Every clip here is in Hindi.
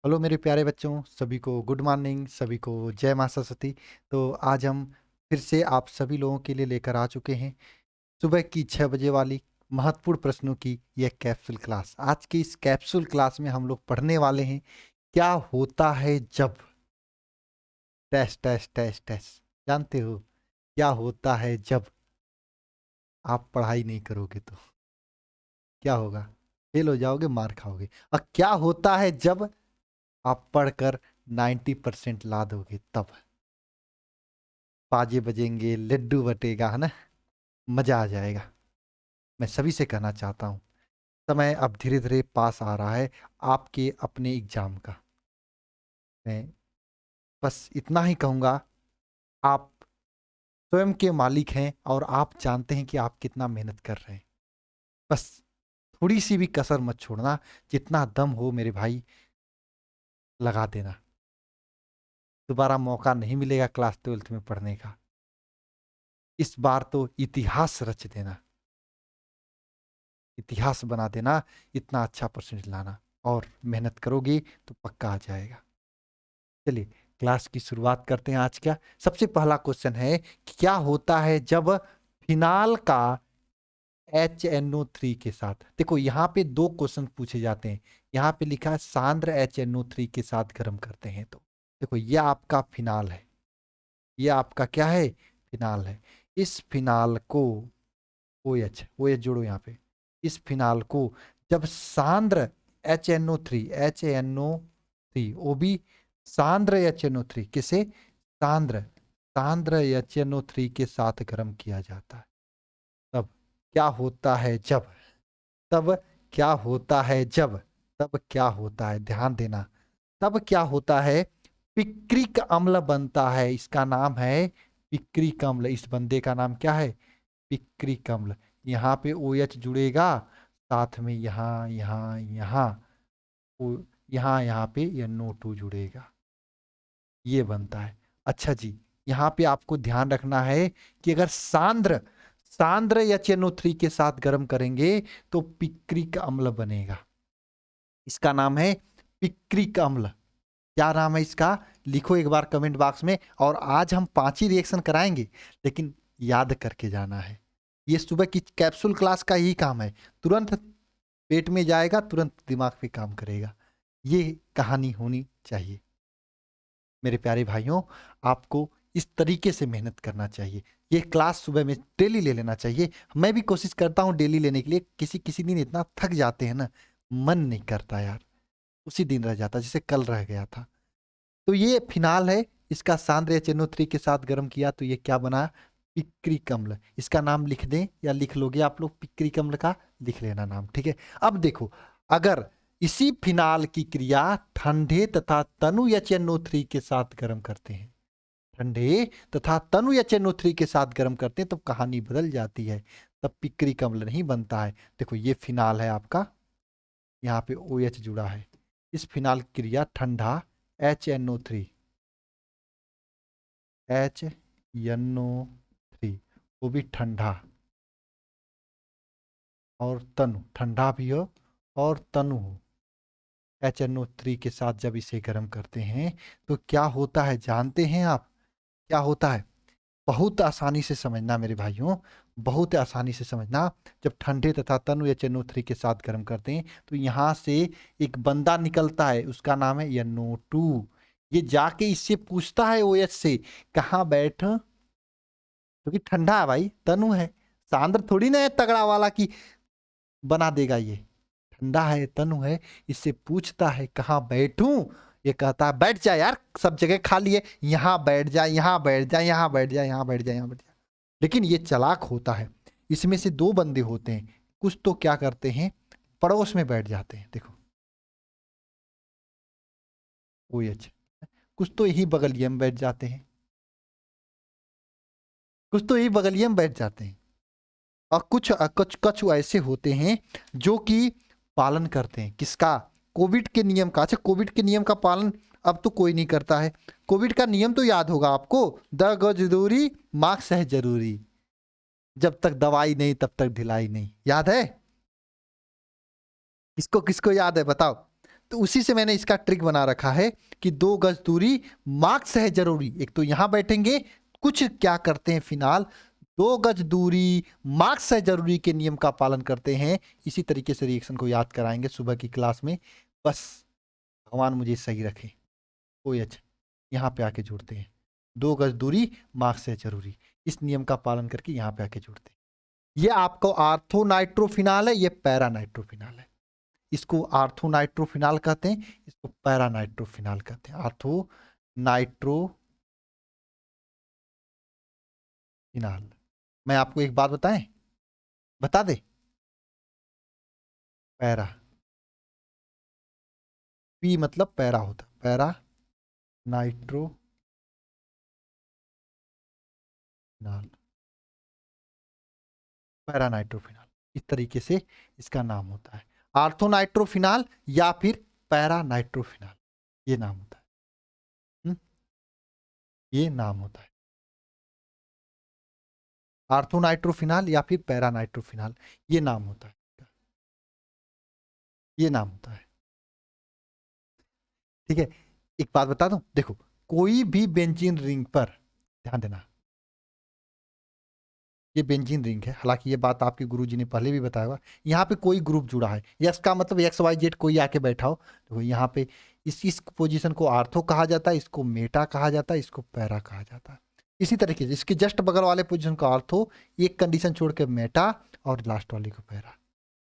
हेलो मेरे प्यारे बच्चों, सभी को गुड मॉर्निंग, सभी को जय माँ सरस्वती। तो आज हम फिर से आप सभी लोगों के लिए लेकर आ चुके हैं सुबह की 6 बजे वाली महत्वपूर्ण प्रश्नों की यह कैप्सूल क्लास। आज की इस कैप्सूल क्लास में हम लोग पढ़ने वाले हैं क्या होता है जब टेस्ट टेस्ट टेस्ट टेस्ट। जानते हो क्या होता है जब आप पढ़ाई नहीं करोगे तो क्या होगा? फेल हो जाओगे, मार खाओगे। और क्या होता है जब आप पढ़कर 90% ला दोगे तब? बाजे बजेंगे, लड्डू बटेगा, है ना? मजा आ जाएगा। मैं सभी से कहना चाहता हूँ समय अब धीरे धीरे पास आ रहा है आपके अपने एग्जाम का। मैं बस इतना ही कहूँगा, आप स्वयं के मालिक हैं और आप जानते हैं कि आप कितना मेहनत कर रहे हैं। बस थोड़ी सी भी कसर मत छोड़ना, जितना दम हो मेरे भाई लगा देना। दोबारा मौका नहीं मिलेगा क्लास 12th में पढ़ने का। इस बार तो इतिहास रच देना, इतिहास बना देना, इतना अच्छा परसेंट लाना। और मेहनत करोगे तो पक्का आ जाएगा। चलिए क्लास की शुरुआत करते हैं। आज क्या सबसे पहला क्वेश्चन है, क्या होता है जब फिनाल का HNO3 के साथ। देखो यहाँ पे दो क्वेश्चन पूछे जाते हैं। यहाँ पे लिखा है सांद्र HNO3 के साथ गर्म करते हैं। तो देखो ये आपका फिनाल है, ये आपका क्या है? फिनाल है। इस फिनाल को OH OH जोड़ो यहाँ पे। इस फिनाल को जब सांद्र HNO3 वो भी सांद्र HNO3 किसे? सांद्र सांद्र HNO3 के साथ गर्म किया जाता है। तब क्या होता है जब? तब क्या होता है जब? तब क्या होता है, ध्यान देना। तब क्या होता है? पिक्रिक अम्ल बनता है। इसका नाम है पिक्रिक अम्ल। इस बंदे का नाम क्या है? पिक्रिक अम्ल। यहाँ पे OH जुड़ेगा, साथ में यहाँ यहाँ यहाँ यहाँ यहाँ पे NO2 जुड़ेगा, ये बनता है। अच्छा जी, यहाँ पे आपको ध्यान रखना है कि अगर सांद्र सांद्र HNO3 के साथ गर्म करेंगे तो पिक्रिक अम्ल बनेगा। इसका नाम है पिक्रिक अम्ल। क्या नाम है इसका? लिखो एक बार कमेंट बॉक्स में। और आज हम 5 ही रिएक्शन कराएंगे, लेकिन याद करके जाना है। ये सुबह की कैप्सूल क्लास का ही काम है। तुरंत पेट में जाएगा, तुरंत दिमाग पे काम करेगा। ये कहानी होनी चाहिए मेरे प्यारे भाइयों। आपको इस तरीके से मेहनत करना चाहिए। ये क्लास सुबह में डेली ले लेना चाहिए। मैं भी कोशिश करता हूँ डेली लेने के लिए। किसी किसी दिन इतना थक जाते हैं ना, मन नहीं करता यार, उसी दिन रह जाता, जैसे कल रह गया था। तो ये फिनाल है, इसका सांद्र HNO3 के साथ गर्म किया तो ये क्या बना? पिक्रिक अम्ल। इसका नाम लिख दें या लिख लोगे आप लोग? पिक्रिक अम्ल का लिख लेना नाम, ठीक है। अब देखो, अगर इसी फिनाल की क्रिया ठंडे तथा तनु HNO3 के साथ गर्म करते हैं, ठंडे तथा तनु HNO3 के साथ गर्म करते हैं, तो कहानी बदल जाती है। तब पिक्रिक अम्ल नहीं बनता है। देखो ये फिनाल है आपका, यहाँ पे OH जुड़ा है। इस फिनाल की क्रिया ठंडा HNO3 HNO3 वो भी ठंडा, और तनु ठंडा भी हो और तनु हो। HNO3 के साथ जब इसे गर्म करते हैं तो क्या होता है जानते हैं आप? क्या होता है? बहुत आसानी से समझना मेरे भाइयों, बहुत आसानी से समझना। जब ठंडे तथा तनु HNO3 के साथ गर्म करते हैं तो यहाँ से एक बंदा निकलता है, उसका नाम है NO2। ये जाके इससे पूछता है OH से, कहाँ बैठ, क्योंकि ठंडा है भाई, तनु है। सांद्र थोड़ी ना है तगड़ा वाला की बना देगा ये। ठंडा है, तनु है। इससे पूछता है कहाँ बैठूं? ये कहता है बैठ जा यार, सब जगह खाली है, यहाँ बैठ जा, यहाँ बैठ जा, यहाँ बैठ जा, यहाँ बैठ जा, यहाँ बैठ जा। लेकिन ये चालाक होता है। इसमें से दो बंदे होते हैं, कुछ तो क्या करते हैं, पड़ोस में बैठ जाते हैं। देखो OH, कुछ तो यही बगलिए में बैठ जाते हैं, कुछ तो यही बगलिए में बैठ जाते हैं। और कुछ कुछ कुछ ऐसे होते हैं जो कि पालन करते हैं किसका? कोविड के नियम का। अच्छा, कोविड के नियम का पालन अब तो कोई नहीं करता है। कोविड का नियम तो याद होगा आपको, 2 गज दूरी, मास्क है जरूरी, जब तक दवाई नहीं तब तक ढिलाई नहीं। याद है? किसको किसको याद है बताओ? तो उसी से मैंने इसका ट्रिक बना रखा है कि 2 गज दूरी मार्क्स है जरूरी। एक तो यहां बैठेंगे, कुछ क्या करते हैं फिनाल, 2 गज दूरी मार्क्स है जरूरी के नियम का पालन करते हैं। इसी तरीके से रिएक्शन को याद कराएंगे सुबह की क्लास में। बस भगवान मुझे सही रखे। कोई अच्छा, यहाँ पे आके जुड़ते हैं, 2 गज दूरी मार्क्स है जरूरी, इस नियम का पालन करके यहाँ पे आके जुड़ते हैं। ये आपको आर्थोनाइट्रोफिनाल है, ये पैरानाइट्रोफिनाल है। इसको आर्थोनाइट्रोफिनाल कहते हैं, इसको पैरानाइट्रोफिनाल कहते हैं। आर्थोनाइट्रोफिनाल। मैं आपको एक बात बता दे, पैरा, पी मतलब पैरा होता, पैरा नाइट्रोफिनाल, पैरानाइट्रोफिनाल, इस तरीके से इसका नाम होता है। आर्थोनाइट्रोफिनाल या फिर पैरानाइट्रोफिनाल, ये नाम होता है। ये नाम होता है आर्थोनाइट्रोफिनाल या फिर पैरानाइट्रोफिनाल, ये नाम होता है, ये नाम होता है। ठीक है, एक बात बता दूं, देखो कोई भी बेंजीन रिंग पर ध्यान देना, ये बेंजीन रिंग है, हालांकि ये बात आपके गुरुजी ने पहले भी बताया हुआ। यहाँ पे कोई ग्रुप जुड़ा है, यस का मतलब एक्स वाई जेड कोई आके बैठा हो, तो यहाँ पे इस पोजीशन को आर्थो कहा जाता है, इसको मेटा कहा जाता है, इसको पैरा कहा जाता है। इसी तरीके से इसके जस्ट बगल वाले पोजीशन को आर्थो, एक कंडीशन छोड़ के मेटा, और लास्ट वाले को पैरा,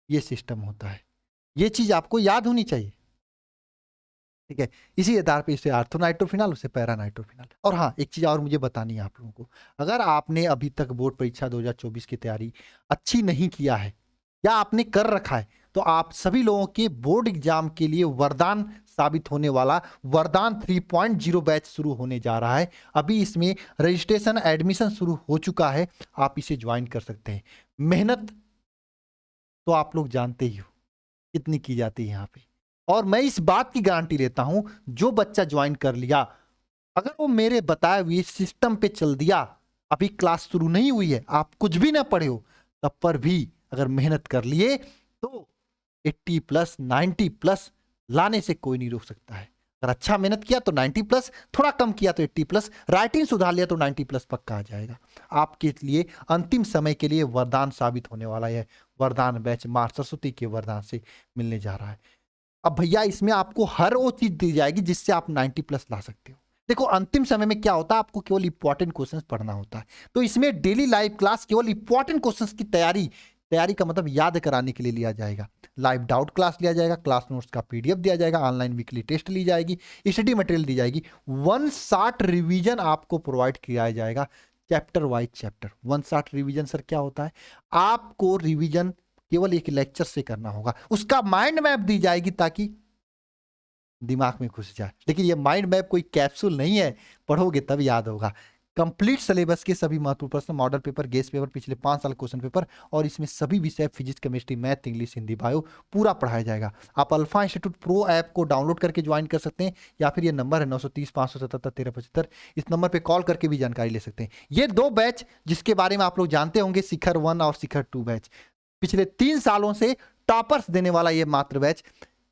ये सिस्टम होता है। ये चीज आपको याद होनी चाहिए, ठीक है। इसी आधार पे इसे आर्थोनाइट्रोफिनाल, उसे पैरानाइट्रोफिनाल। और हाँ, एक चीज और मुझे बतानी है आप लोगों को, अगर आपने अभी तक बोर्ड परीक्षा 2024 की तैयारी अच्छी नहीं किया है या आपने कर रखा है, तो आप सभी लोगों के बोर्ड एग्जाम के लिए वरदान साबित होने वाला वरदान 3.0 बैच शुरू होने जा रहा है। अभी इसमें रजिस्ट्रेशन एडमिशन शुरू हो चुका है, आप इसे ज्वाइन कर सकते हैं। मेहनत तो आप लोग जानते ही हो कितनी की जाती है यहाँ पे, और मैं इस बात की गारंटी लेता हूं, जो बच्चा ज्वाइन कर लिया, अगर वो मेरे बताए हुए सिस्टम पे चल दिया, अभी क्लास शुरू नहीं हुई है, आप कुछ भी ना पढ़े हो, तब पर भी अगर मेहनत कर लिए तो 80+, 90+ लाने से कोई नहीं रोक सकता है। अगर अच्छा मेहनत किया तो 90+, थोड़ा कम किया तो 80+, राइटिंग सुधार लिया तो 90+ पक्का आ जाएगा। आपके लिए अंतिम समय के लिए वरदान साबित होने वाला है। वरदान बैच मां सरस्वती के वरदान से मिलने जा रहा है। अब भैया इसमें आपको हर वो चीज दी जाएगी जिससे आप 90+ ला सकते हो। देखो अंतिम समय में क्या होता है, आपको केवल इंपॉर्टेंट क्वेश्चंस पढ़ना होता है, तो इसमें डेली लाइव क्लास केवल इंपॉर्टेंट क्वेश्चंस की तैयारी का मतलब याद कराने के लिए लिया जाएगा। लाइव डाउट क्लास लिया जाएगा, क्लास नोट्स का PDF दिया जाएगा, ऑनलाइन वीकली टेस्ट ली जाएगी, स्टडी मटेरियल दी जाएगी, 1 शॉट रिवीजन आपको प्रोवाइड किया जाएगा, chapter wise chapter. 1 shot revision sir क्या होता है, आपको रिवीजन केवल एक लेक्चर से करना होगा, उसका माइंड मैप दी जाएगी ताकि दिमाग में घुस जाए। लेकिन ये माइंड मैप कोई कैप्सूल नहीं है, पढ़ोगे तब याद होगा। कंप्लीट सिलेबस के सभी महत्वपूर्ण प्रश्न, मॉडल पेपर, गेस्ट पेपर, पिछले 5 साल क्वेश्चन पेपर, और इसमें सभी विषय physics, chemistry, math, English, Hindi, bio पूरा पढ़ाया जाएगा। आप अल्फा इंस्टीट्यूट प्रो ऐप को डाउनलोड करके ज्वाइन कर सकते हैं, या फिर ये नंबर है 930-577-1375, इस नंबर पे कॉल करके भी जानकारी ले सकते हैं। ये 2 बैच जिसके बारे में आप लोग जानते होंगे, शिखर 1 और शिखर 2 बैच, पिछले 3 सालों से टॉपर्स देने वाला ये मात्र बैच,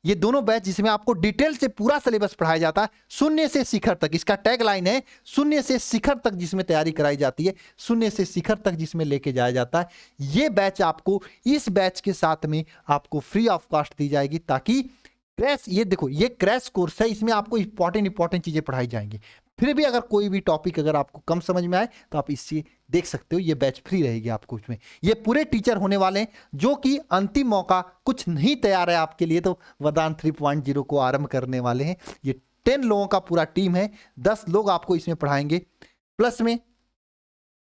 ये दोनों बैच जिसमें आपको डिटेल से पूरा सिलेबस पढ़ाया जाता है, शून्य से शिखर तक। इसका टैग लाइन है शून्य से शिखर तक, जिसमें तैयारी कराई जाती है, शून्य से शिखर तक जिसमें लेके जाया जाता है। ये बैच आपको इस बैच के साथ में आपको फ्री ऑफ कॉस्ट दी जाएगी, ताकि क्रैश, ये देखो ये क्रैश कोर्स है, इसमें आपको इंपॉर्टेंट चीजें पढ़ाई जाएंगी। फिर भी अगर कोई भी टॉपिक अगर आपको कम समझ में आए तो आप इससे देख सकते हो, ये बैच फ्री रहेगी आपको। इसमें ये पूरे टीचर होने वाले हैं जो कि अंतिम मौका, कुछ नहीं तैयार है आपके लिए तो वरदान 3.0 को आरंभ करने वाले हैं। ये 10 लोगों का पूरा टीम है, 10 लोग आपको इसमें पढ़ाएंगे, प्लस में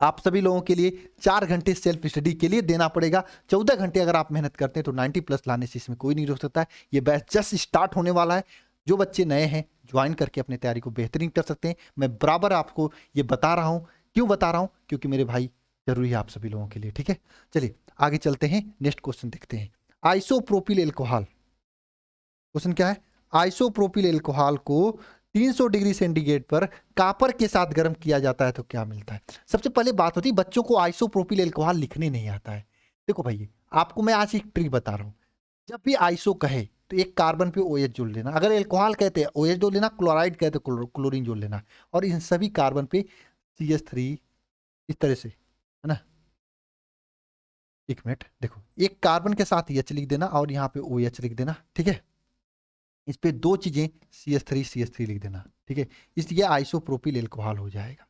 आप सभी लोगों के लिए 4 घंटे सेल्फ स्टडी के लिए देना पड़ेगा। 14 घंटे अगर आप मेहनत करते हैं तो 90+ लाने से इसमें कोई नहीं रोक सकता है। ये बैच जस्ट स्टार्ट होने वाला है, जो बच्चे नए हैं ज्वाइन करके अपनी तैयारी को बेहतरीन कर सकते हैं। मैं बराबर आपको ये बता रहा हूं, क्यों बता रहा हूं, क्योंकि मेरे भाई जरूरी है आप सभी लोगों के लिए, ठीक है। चलिए आगे चलते हैं, नेक्स्ट क्वेश्चन देखते हैं। आइसोप्रोपिल एल्कोहल, क्वेश्चन क्या है, आइसोप्रोपिल एल्कोहल को 300 डिग्री सेंटीग्रेड पर कापर के साथ गर्म किया जाता है तो क्या मिलता है। सबसे पहले बात होती है, बच्चों को आइसोप्रोपिल एल्कोहल लिखने नहीं आता है। देखो भाई, आपको मैं आज एक ट्रिक बता रहा हूं, जब भी आइसो कहे तो एक कार्बन पे OH जोड़ लेना, अगर एल्कोहल कहते हैं OH जोड़ लेना, क्लोराइड कहते हैं क्लोरीन जोड़ लेना, और इन सभी कार्बन पे CH3 इस तरह से, है ना। एक मिनट देखो, एक कार्बन के साथ H लिख देना और यहाँ पे OH लिख देना, ठीक है। इस पे दो चीजें CH3 लिख देना, ठीक है। इसलिए आइसोप्रोपिल एल्कोहल हो जाएगा।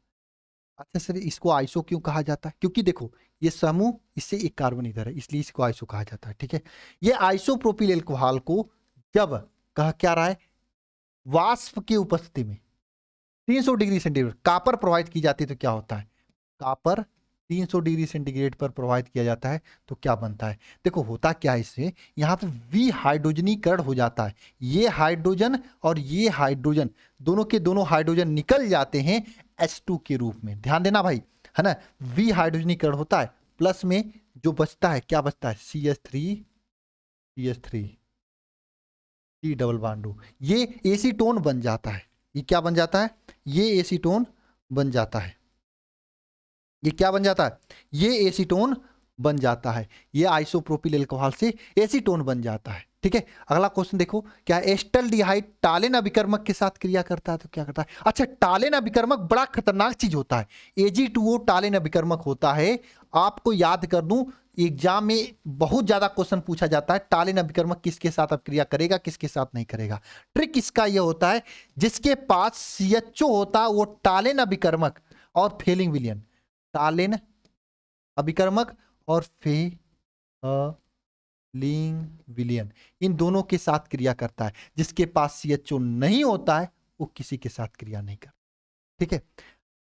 अच्छा सर, इसको आइसो क्यों कहा जाता है? क्योंकि देखो ये समूह, इससे एक कार्बन इधर है, इसलिए इसको आइसो कहा जाता है, ठीक है। ये आइसोप्रोपिल एल्कोहल को जब कहा क्या रहा है, वाष्प की उपस्थिति में 300 डिग्री सेंटीग्रेड कापर प्रोवाइड की जाती है तो क्या होता है, कापर 300 डिग्री सेंटीग्रेड पर प्रोवाइड किया जाता है तो क्या बनता है, देखो होता क्या है इससे, यहाँ पे वी हाइड्रोजनीकरण हो जाता है। ये हाइड्रोजन और ये हाइड्रोजन दोनों के दोनों हाइड्रोजन निकल जाते हैं H2 के रूप में, ध्यान देना भाई, है ना। वी हाइड्रोजनीकरण होता है, प्लस में जो बचता है क्या बचता है, CH3 टी डबल बॉन्ड, ये एसीटोन बन जाता है। ये क्या बन जाता है, ये एसीटोन बन जाता है। ये क्या बन जाता है, ये एसीटोन बन जाता है। ये आइसोप्रोपिल एल्कोहल से एसीटोन बन जाता है, ठीक है। अगला क्वेश्चन देखो, क्या एस्टल्डिहाइड टालेन अभिकर्मक के साथ क्रिया करता है तो क्या करता है। अच्छा, टालेन अभिकर्मक बड़ा खतरनाक चीज होता है। Ag2O टालेन अभिकर्मक होता है। आपको याद कर दूं, एग्जाम में बहुत ज्यादा क्वेश्चन पूछा जाता है, टालेन अभिकर्मक किसके साथ अब क्रिया करेगा, किसके साथ नहीं करेगा। ट्रिक इसका यह होता है, जिसके पास CHO होता है वो टालेन अभिकर्मक और फेलिंग विलियन, टालेन अभिकर्मक और फेलिंग विलियन, इन दोनों के साथ क्रिया करता है। जिसके पास CHO नहीं होता है वो किसी के साथ क्रिया नहीं करता, ठीक है।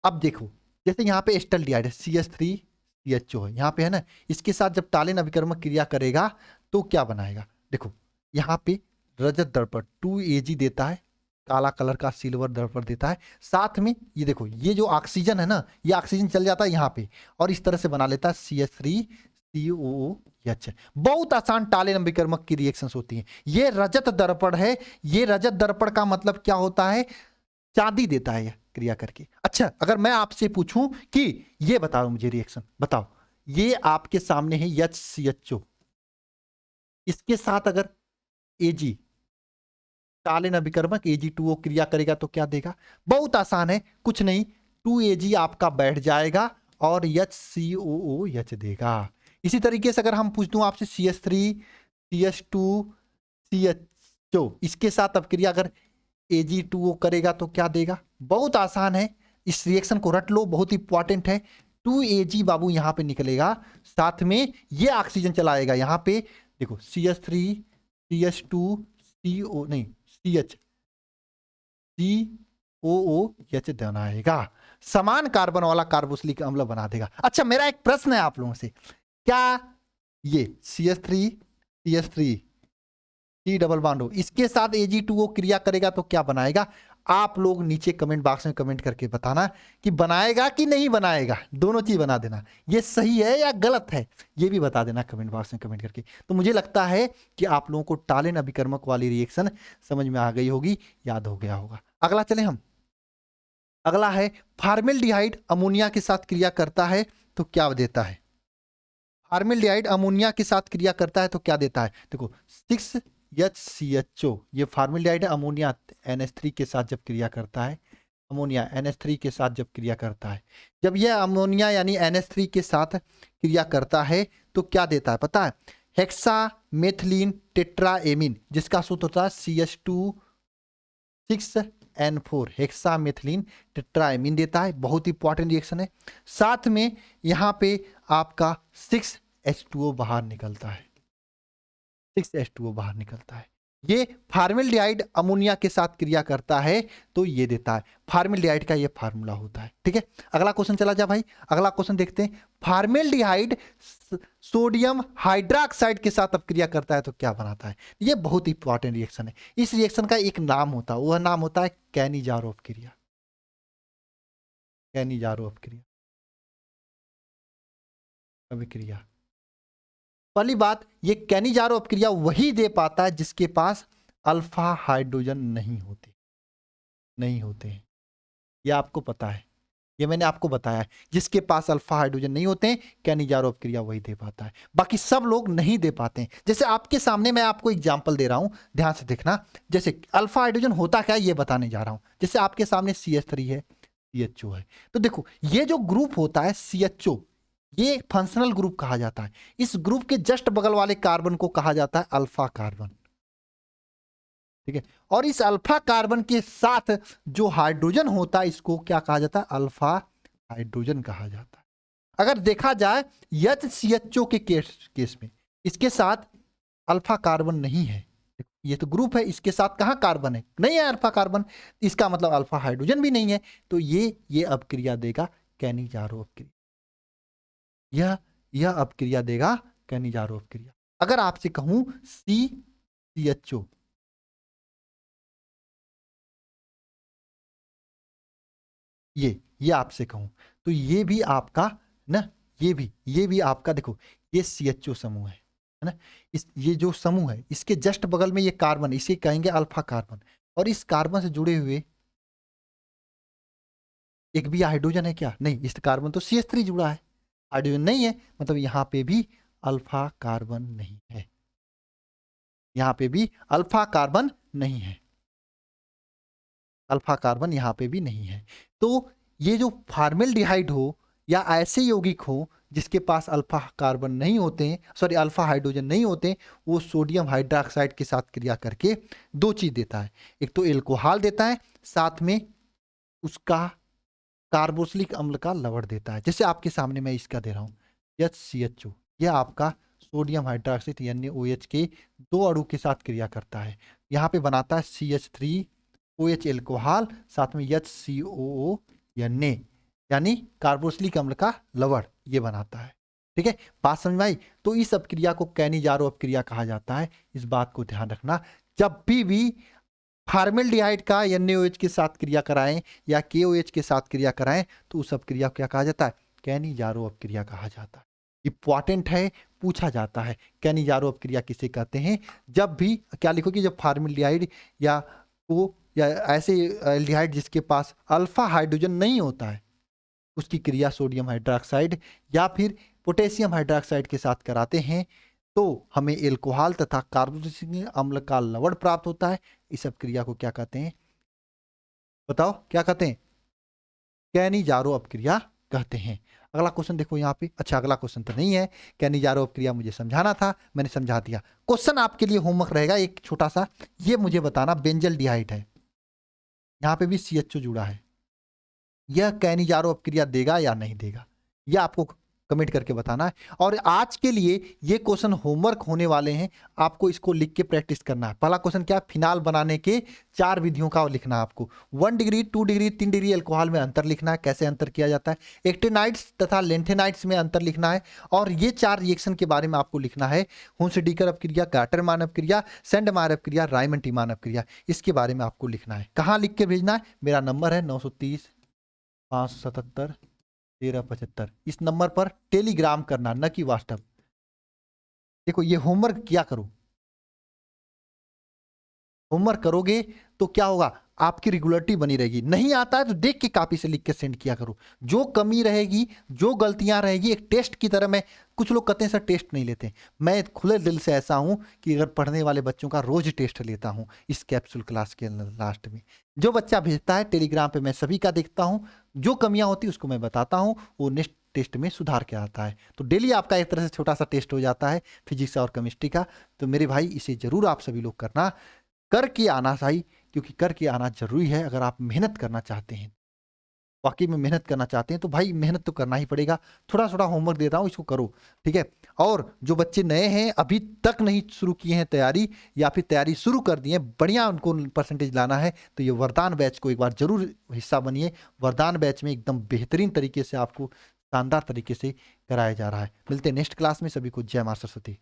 अब देखो, जैसे यहाँ पे एस्टल्डिहाइड है, CH3 CHO है, यहाँ पे है ना, इसके साथ जब टालेन अभिकर्मक क्रिया करेगा तो क्या बनाएगा, देखो यहाँ पे रजत दर्पण 2Ag देता है, काला कलर का सिल्वर दर्पण देता है। साथ में ये देखो, ये जो ऑक्सीजन है ना, ये ऑक्सीजन चल जाता है यहाँ पे और इस तरह से बना लेता है CH3COOH। बहुत आसान टालेन अभिकर्मक की रिएक्शंस होती हैं। ये रजत दर्पण है, ये रजत दर्पण का मतलब क्या होता है, चांदी देता है क्रिया करके। अच्छा, अगर मैं आपसे पूछूं कि ये बताओ मुझे रिएक्शन बताओ, ये आपके सामने है HCHO, इसके साथ अगर Ag टालेन अभिकर्मक Ag2O क्रिया करेगा तो क्या देगा, बहुत आसान है, कुछ नहीं, 2Ag आपका बैठ जाएगा और HCOOH देगा। इसी तरीके से अगर हम पूछ दूं आपसे CH3 CH2 CHO, इसके साथ अब क्रिया अगर Ag2O करेगा तो क्या देगा, बहुत आसान है, इस रिएक्शन को रट लो, बहुत इंपॉर्टेंट है। 2Ag बाबू यहां पे निकलेगा, साथ में ये ऑक्सीजन चलाएगा, यहां पे देखो CH3 CH2 CO नहीं COOH बनाएगा, समान कार्बन वाला कार्बोक्सिलिक अम्ल बना देगा। अच्छा, मेरा एक प्रश्न है आप लोगों से, क्या ये CH3 टी डबल बॉन्ड हो, इसके साथ Ag2O क्रिया करेगा तो क्या बनाएगा? आप लोग नीचे कमेंट बॉक्स में कमेंट करके बताना कि बनाएगा कि नहीं बनाएगा, दोनों चीज बना देना, ये सही है या गलत है ये भी बता देना कमेंट बॉक्स में कमेंट करके। तो मुझे लगता है कि आप लोगों को टालेन अभिकर्मक वाली रिएक्शन समझ में आ गई होगी, याद हो गया होगा। अगला चले हम, अगला है फॉर्मेल्डिहाइड अमोनिया के साथ क्रिया करता है तो क्या देता है। फॉर्मेल्डिहाइड अमोनिया के साथ क्रिया करता है तो क्या देता है, देखो 6HCHO, ये फॉर्मेल्डिहाइड है, अमोनिया NH3 के साथ जब क्रिया करता है, अमोनिया NH3 के साथ जब क्रिया करता है, जब यह अमोनिया यानी NH3 के साथ क्रिया करता है तो क्या देता है पता है, हेक्सा मेथिलीन टेट्राएमीन, जिसका सूत्र होता है CH2 6N4, hexa methylene tetraammine देता है, बहुत इंपॉर्टेंट रिएक्शन है। साथ में यहाँ पे आपका 6H2O बाहर निकलता है, 6H2O बाहर निकलता है। ये फॉर्मेल्डिहाइड अमोनिया के साथ क्रिया करता है तो ये देता है, फॉर्मेल्डिहाइड का ये फार्मूला होता है, ठीक है। अगला क्वेश्चन चला जा भाई, अगला क्वेश्चन देखते हैं, फॉर्मेल्डिहाइड सोडियम हाइड्रोक्साइड के साथ अब क्रिया करता है तो क्या बनाता है। ये बहुत इंपॉर्टेंट रिएक्शन है, इस रिएक्शन का एक नाम होता है, वह नाम होता है कैनिजारोव क्रिया, कैनिजारोव क्रिया अभिक्रिया। पहली बात, ये कैनिजारो अपक्रिया वही दे पाता है जिसके पास अल्फा हाइड्रोजन नहीं होते हैं, ये आपको पता है, ये मैंने आपको बताया है। जिसके पास अल्फा हाइड्रोजन नहीं होते हैं कैनिजारो अपक्रिया वही दे पाता है, बाकी सब लोग नहीं दे पाते हैं। जैसे आपके सामने मैं आपको एग्जांपल दे रहा हूं, ध्यान से देखना। जैसे अल्फा हाइड्रोजन होता क्या है ये बताने जा रहा हूं। जैसे आपके सामने CH3 है, CHO है, तो देखो ये जो ग्रुप होता है CHO, ये फंक्शनल ग्रुप कहा जाता है। इस ग्रुप के जस्ट बगल वाले कार्बन को कहा जाता है अल्फा कार्बन, ठीक है। और इस अल्फा कार्बन के साथ जो हाइड्रोजन होता है इसको क्या कहा जाता है, अल्फा हाइड्रोजन कहा जाता है। अगर देखा जाए HCHO के केस में इसके साथ अल्फा कार्बन नहीं है, ये तो ग्रुप है, इसके साथ कहां कार्बन है, नहीं है अल्फा कार्बन, इसका मतलब अल्फा हाइड्रोजन भी नहीं है, तो ये अपक्रिया देगा कैनिजारो अपक्रिया, यह अपक्रिया देगा कैनिजारो अपक्रिया। अगर आपसे कहूं CHO, ये आपसे कहूं तो ये भी आपका ना, ये भी आपका, देखो ये CHO समूह है ना, ये जो समूह है इसके जस्ट बगल में ये कार्बन, इसे कहेंगे अल्फा कार्बन, और इस कार्बन से जुड़े हुए एक भी हाइड्रोजन है क्या, नहीं, इस कार्बन तो CH3 जुड़ा है, हाइड्रोजन नहीं है, मतलब यहां पे भी अल्फा कार्बन नहीं है, यहां पे भी अल्फा कार्बन नहीं है, अल्फा कार्बन यहां पे भी नहीं है। तो ये जो फॉर्मेल्डिहाइड हो या ऐसे यौगिक हो जिसके पास अल्फा कार्बन नहीं होते हैं, सॉरी अल्फा हाइड्रोजन नहीं होते, वो सोडियम हाइड्रोक्साइड के साथ क्रिया करके दो चीज देता है, एक तो एल्कोहल देता है, साथ में उसका कार्बोक्सिलिक अम्ल का लवण देता है। जैसे आपके सामने मैं इसका दे रहा हूँ HCHO, यह आपका सोडियम हाइड्रोक्साइड NaOH के दो अणु के साथ क्रिया करता है, यहाँ पे बनाता है CH3OH एल्कोहल, साथ में HCOO Na, यानी कार्बोक्सिलिक अम्ल का लवण ये बनाता है, ठीक है, बात समझ में आई। तो इस अपक्रिया को कैनिजारो अपक्रिया कहा जाता है, इस बात को ध्यान रखना। जब भी फॉर्मेल्डिहाइड का NaOH के साथ क्रिया कराएं या KOH के साथ क्रिया कराएं तो उस अपक्रिया को क्या कहा जाता है, कैनिजारो अपक्रिया कहा जाता है। इंपॉर्टेंट है, पूछा जाता है कैनिजारो अपक्रिया किसे कहते हैं। जब भी क्या लिखोगे, जब फॉर्मेल्डिहाइड या ऐसे एल्डिहाइड जिसके पास अल्फा हाइड्रोजन नहीं होता है उसकी क्रिया सोडियम हाइड्रोक्साइड या फिर पोटेशियम हाइड्रोक्साइड के साथ कराते हैं तो हमें एल्कोहल तथा कार्बोक्सिलिक अम्ल का लवण प्राप्त होता है। इस अपक्रिया को क्या कहते हैं, बताओ क्या कहते हैं, कैनिजारो अपक्रिया कहते हैं। अगला क्वेश्चन देखो यहाँ पे, अच्छा अगला क्वेश्चन तो नहीं है, कैनिजारो अपक्रिया मुझे समझाना था, मैंने समझा दिया। क्वेश्चन आपके लिए होमवर्क रहेगा एक छोटा सा, ये मुझे बताना बेंजल डिहाइड है, यहाँ पे भी CHO जुड़ा है, यह कैनिजारो अपक्रिया देगा या नहीं देगा, यह आपको कमेंट करके बताना है। और आज के लिए ये क्वेश्चन होमवर्क होने वाले हैं, आपको इसको लिख के प्रैक्टिस करना है। पहला क्वेश्चन क्या है, फिनाल बनाने के 4 विधियों का लिखना है आपको, 1 डिग्री 2 डिग्री 3 डिग्री अल्कोहल में अंतर लिखना है, कैसे अंतर किया जाता है, एक्टिनाइड्स तथा लेंथेनाइड्स में अंतर लिखना है, और ये 4 रिएक्शन के बारे में आपको लिखना है, हुंस-डीकर अपक्रिया, गाटरमान अपक्रिया, सेंडमायर अपक्रिया, रायमन-टीमान अपक्रिया, इसके बारे में आपको लिखना है। कहाँ लिख के भेजना है, मेरा नंबर है 930 577 1375, इस नंबर पर टेलीग्राम करना, न कि व्हाट्सएप। देखो ये होमवर्क किया करो, होमवर्क करोगे तो क्या होगा, आपकी रेगुलरिटी बनी रहेगी। नहीं आता है तो देख के कॉपी से लिख के सेंड किया करो, जो कमी रहेगी जो गलतियां रहेगी एक टेस्ट की तरह। मैं, कुछ लोग कहते हैं सर टेस्ट नहीं लेते, मैं खुले दिल से ऐसा हूं कि अगर पढ़ने वाले बच्चों का रोज टेस्ट लेता हूं इस कैप्सूल क्लास के लास्ट में। जो बच्चा भेजता है टेलीग्राम पे मैं सभी का देखता हूं, जो कमियां होती है उसको मैं बताता हूं, वो नेक्स्ट टेस्ट में सुधार के आता है। तो डेली आपका एक तरह से छोटा सा टेस्ट हो जाता है फिजिक्स और केमिस्ट्री का। तो मेरे भाई इसे जरूर आप सभी लोग करना, करके आना चाहिए, क्योंकि करके आना जरूरी है। अगर आप मेहनत करना चाहते हैं, वाकई में मेहनत करना चाहते हैं तो भाई मेहनत तो करना ही पड़ेगा। थोड़ा थोड़ा होमवर्क देता हूँ, इसको करो, ठीक है। और जो बच्चे नए हैं अभी तक नहीं शुरू किए हैं तैयारी, या फिर तैयारी शुरू कर दिए हैं, बढ़िया उनको परसेंटेज लाना है तो ये वरदान बैच को एक बार जरूर हिस्सा बनिए। वरदान बैच में एकदम बेहतरीन तरीके से आपको शानदार तरीके से कराया जा रहा है। मिलते हैं नेक्स्ट क्लास में, सभी को जय मां सरस्वती।